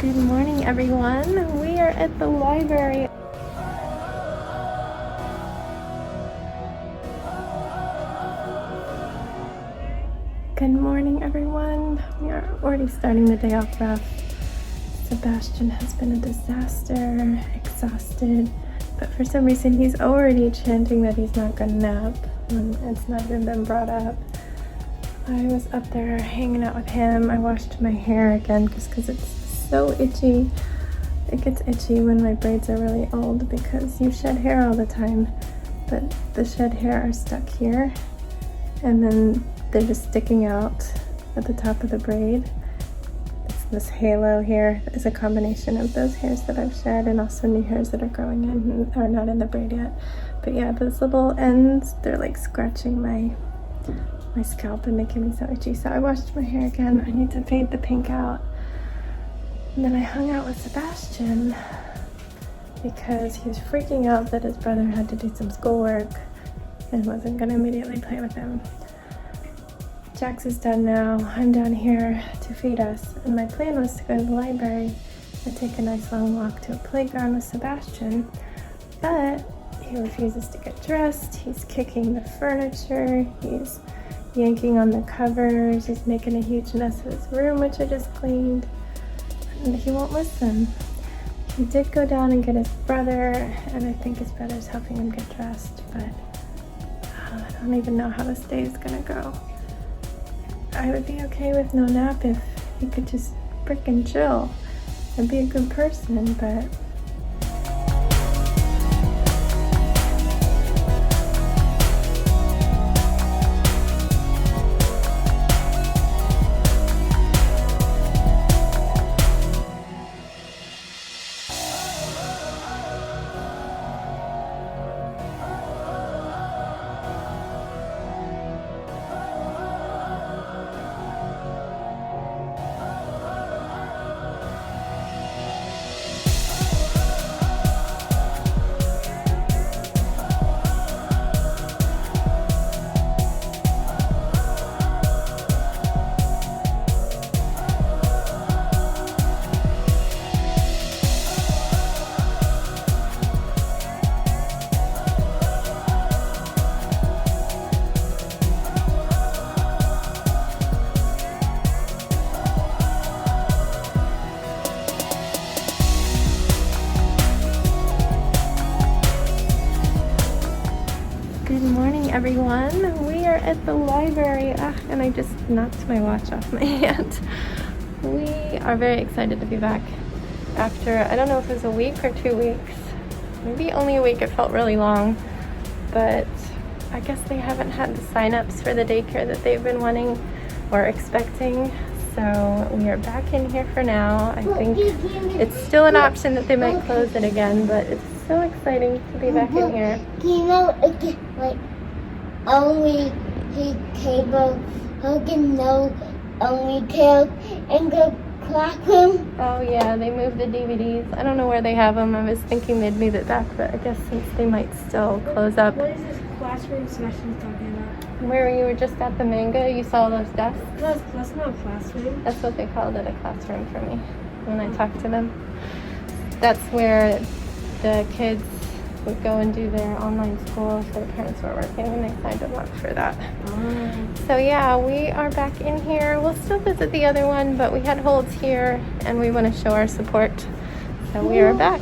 Good morning, everyone. We are at the library. Good morning, everyone. We are already starting the day off rough. Sebastian has been a disaster, exhausted, but for some reason he's already chanting that he's not gonna nap when it's not even been brought up. I was up there hanging out with him. I washed my hair again just because it's so itchy. It gets itchy when my braids are really old because you shed hair all the time, but the shed hair are stuck here and then they're just sticking out at the top of the braid. This halo here is a combination of those hairs that I've shed and also new hairs that are growing in and are not in the braid yet. But yeah, those little ends, they're like scratching my scalp and making me so itchy. So I washed my hair again. I need to fade the pink out. And then I hung out with Sebastian because he was freaking out that his brother had to do some schoolwork and wasn't gonna immediately play with him. Jax is done now. I'm down here to feed us. And my plan was to go to the library and take a nice long walk to a playground with Sebastian. But he refuses to get dressed. He's kicking the furniture. He's yanking on the covers. He's making a huge mess of his room, which I just cleaned. And he won't listen. He did go down and get his brother, and I think his brother's helping him get dressed, but I don't even know how this day is gonna go. I would be okay with no nap if he could just frickin' chill and be a good person, but everyone, we are at the library. And I just knocked my watch off my hand. We are very excited to be back after, I don't know if it was a week or 2 weeks, maybe only a week. It felt really long, but I guess they haven't had the sign-ups for the daycare that they've been wanting or expecting, so we are back in here for now. I think it's still an option that they might close it again, but it's so exciting to be back in here. You know, like only the cable, Hogan no only tail in the classroom. Oh yeah, they moved the DVDs. I don't know where they have them. I was thinking they'd move it back, but I guess since they might still close up. What is this classroom Sebastian's talking about? Where you were just at the Mango, you saw those desks? That's not a classroom. That's what they called it, a classroom for me when I talked to them. That's where the kids would go and do their online school if their parents were working, and they signed them up for that. So yeah, we are back in here. We'll still visit the other one, but we had holds here and we want to show our support. So we are back.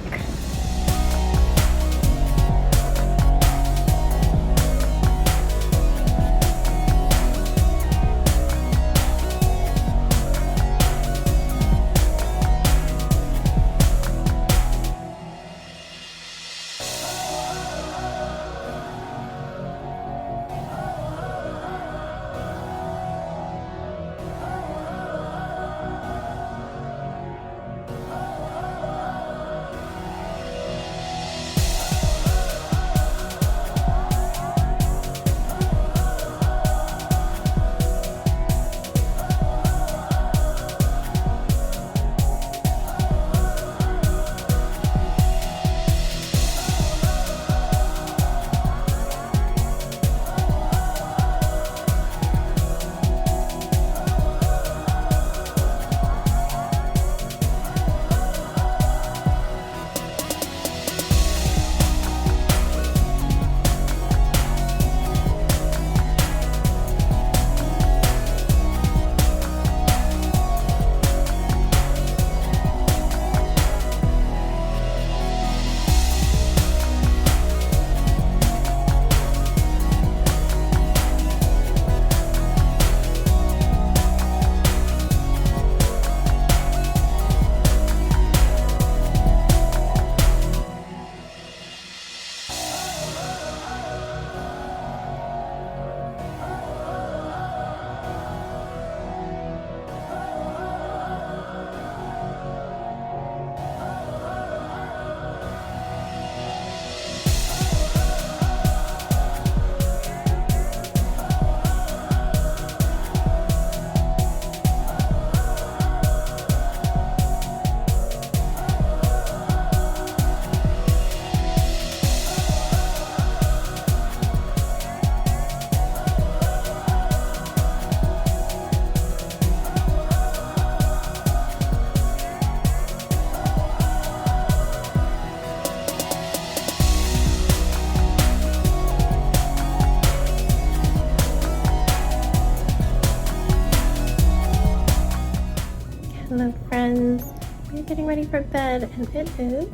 friends. We're getting ready for bed, and it is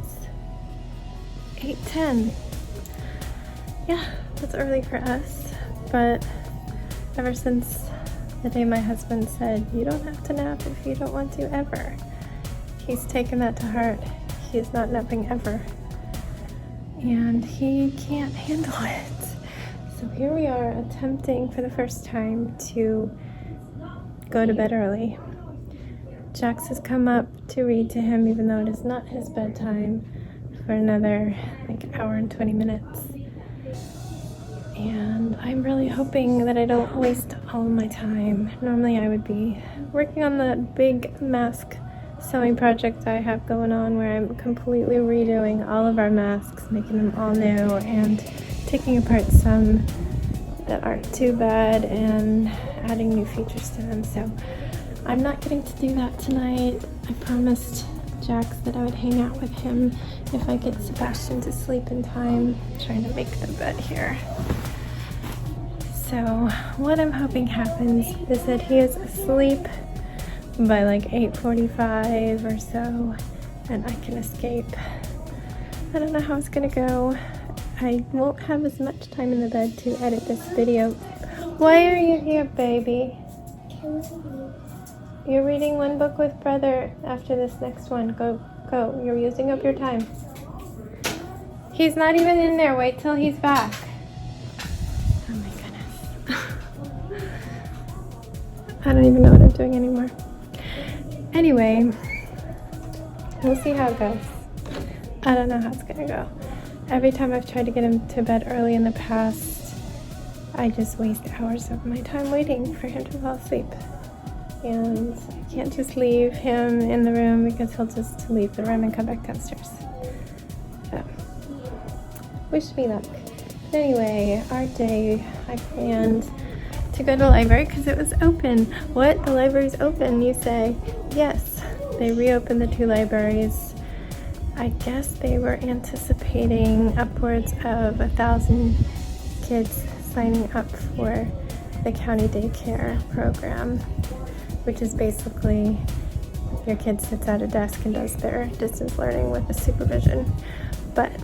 8:10. Yeah, that's early for us, but ever since the day my husband said, "You don't have to nap if you don't want to ever," he's taken that to heart. He's not napping ever, and he can't handle it. So here we are attempting for the first time to go to bed early. Jax has come up to read to him, even though it is not his bedtime, for another hour and 20 minutes. And I'm really hoping that I don't waste all of my time. Normally I would be working on the big mask sewing project I have going on, where I'm completely redoing all of our masks, making them all new, and taking apart some that aren't too bad and adding new features to them. So I'm not getting to do that tonight. I promised Jax that I would hang out with him if I get Sebastian to sleep in time. I'm trying to make the bed here. So what I'm hoping happens is that he is asleep by 8:45 or so, and I can escape. I don't know how it's gonna go. I won't have as much time in the bed to edit this video. Why are you here, baby? You're reading one book with brother after this next one. Go. You're using up your time. He's not even in there. Wait till he's back. Oh my goodness. I don't even know what I'm doing anymore. Anyway, we'll see how it goes. I don't know how it's gonna go. Every time I've tried to get him to bed early in the past, I just waste hours of my time waiting for him to fall asleep. And I can't just leave him in the room because he'll just leave the room and come back downstairs. So, wish me luck. But anyway, our day, I planned to go to the library because it was open. What? The library's open, you say? Yes, they reopened the 2 libraries. I guess they were anticipating upwards of 1,000 kids signing up for the county daycare program, which is basically your kid sits at a desk and does their distance learning with the supervision. But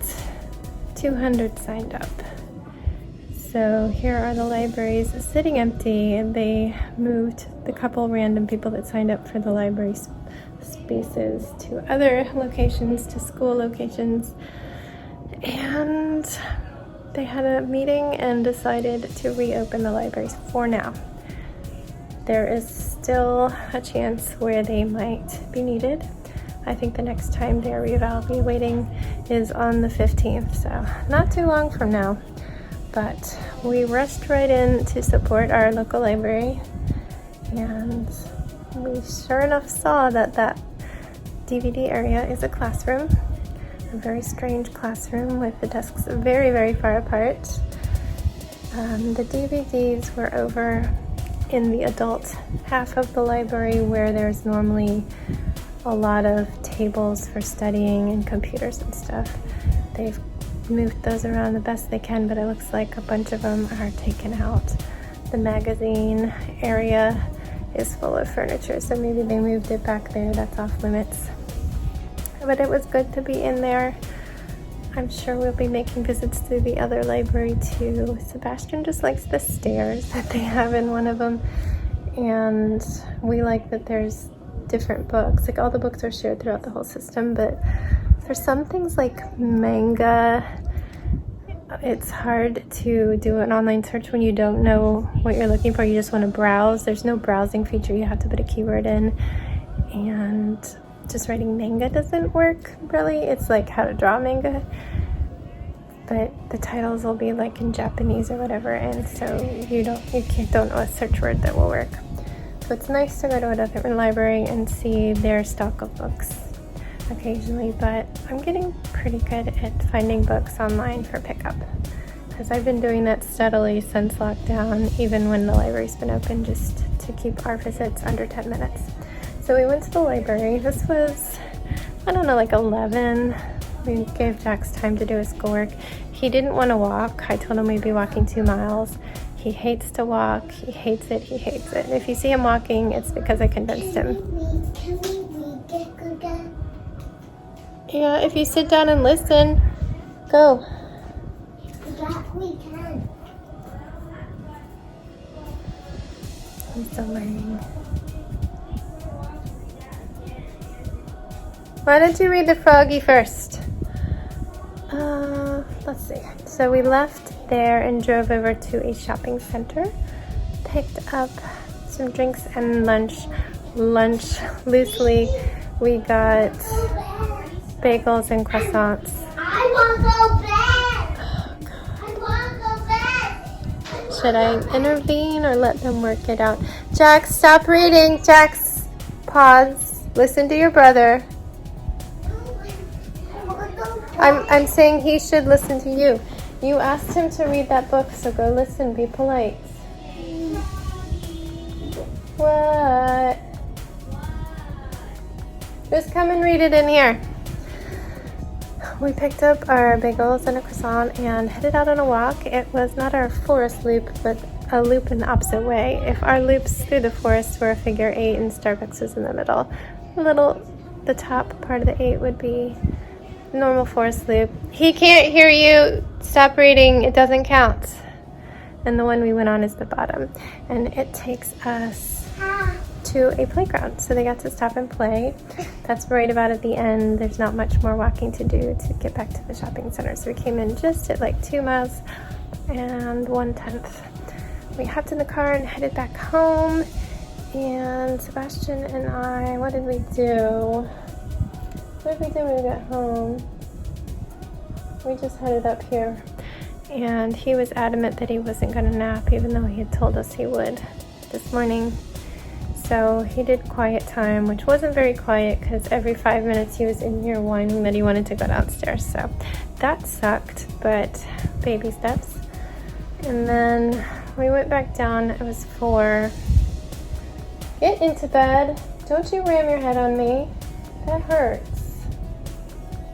200 signed up. So here are the libraries sitting empty, and they moved the couple random people that signed up for the library spaces to other locations, to school locations. And they had a meeting and decided to reopen the libraries for now. There is still a chance where they might be needed. I think the next time they're reevaluating is on the 15th, so not too long from now. But we rushed right in to support our local library, and we sure enough saw that that DVD area is a classroom, a very strange classroom with the desks very, very far apart. The DVDs were over in the adult half of the library, where there's normally a lot of tables for studying and computers and stuff. They've moved those around the best they can, but it looks like a bunch of them are taken out. The magazine area is full of furniture, so maybe they moved it back there. That's off limits. But it was good to be in there. I'm sure we'll be making visits to the other library too. Sebastian just likes the stairs that they have in one of them, and we like that there's different books. All the books are shared throughout the whole system, but for some things like manga, it's hard to do an online search when you don't know what you're looking for. You just want to browse. There's no browsing feature. You have to put a keyword in, and just writing manga doesn't work really. It's like how to draw manga, but the titles will be in Japanese or whatever, and so you don't know a search word that will work. So it's nice to go to a different library and see their stock of books occasionally, but I'm getting pretty good at finding books online for pickup, because I've been doing that steadily since lockdown, even when the library's been open, just to keep our visits under 10 minutes. So we went to the library. This was, 11. We gave Jax time to do his schoolwork. He didn't want to walk. I told him we'd be walking 2 miles. He hates to walk. He hates it. If you see him walking, it's because I convinced him. Can we read Yeah, if you sit down and listen. Go. Yeah, we can. I'm still learning. Why don't you read the froggy first? Let's see. So we left there and drove over to a shopping center. Picked up some drinks and lunch. Loosely, we got bagels and croissants. I want to go bed. I want to go bed. Should I intervene or let them work it out? Jax, stop reading. Jax, pause. Listen to your brother. I'm saying he should listen to you. You asked him to read that book, so go listen. Be polite. What? Just come and read it in here. We picked up our bagels and a croissant and headed out on a walk. It was not our forest loop, but a loop in the opposite way. If our loops through the forest were a figure 8 and Starbucks was in the middle, the top part of the 8 would be normal forest loop. He can't hear you. Stop reading. It doesn't count. And the one we went on is the bottom. And it takes us to a playground. So they got to stop and play. That's right about at the end. There's not much more walking to do to get back to the shopping center. So we came in just at like 2 miles and 1/10. We hopped in the car and headed back home. And Sebastian and I, what did we do? What did we do when we got home? We just headed up here. And he was adamant that he wasn't going to nap, even though he had told us he would this morning. So he did quiet time, which wasn't very quiet because every 5 minutes he was in here whining that he wanted to go downstairs. So that sucked, but baby steps. And then we went back down. It was 4. Get into bed. Don't you ram your head on me. That hurts.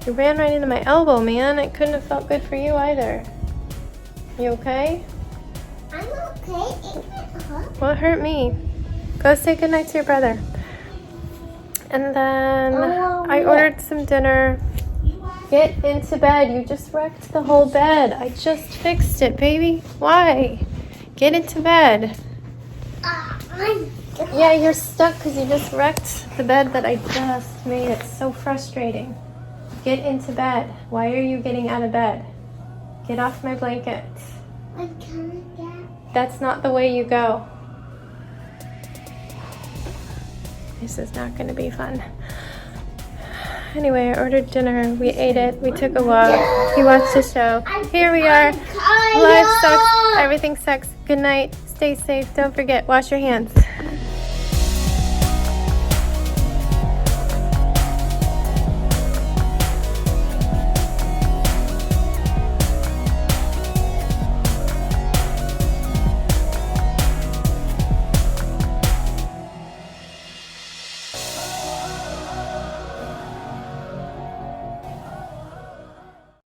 You ran right into my elbow, man. It couldn't have felt good for you either. You okay? I'm okay. It didn't hurt. What hurt me? Go say goodnight to your brother. And then I ordered some dinner. Get into bed. You just wrecked the whole bed. I just fixed it, baby. Why? Get into bed. Yeah, you're stuck because you just wrecked the bed that I just made. It's so frustrating. Get into bed. Why are you getting out of bed? Get off my blanket. I can't get. That's not the way you go. This is not going to be fun. Anyway, I ordered dinner. We ate it. We took a walk. He watched the show. Here we are. Life sucks. Everything sucks. Good night. Stay safe. Don't forget, wash your hands.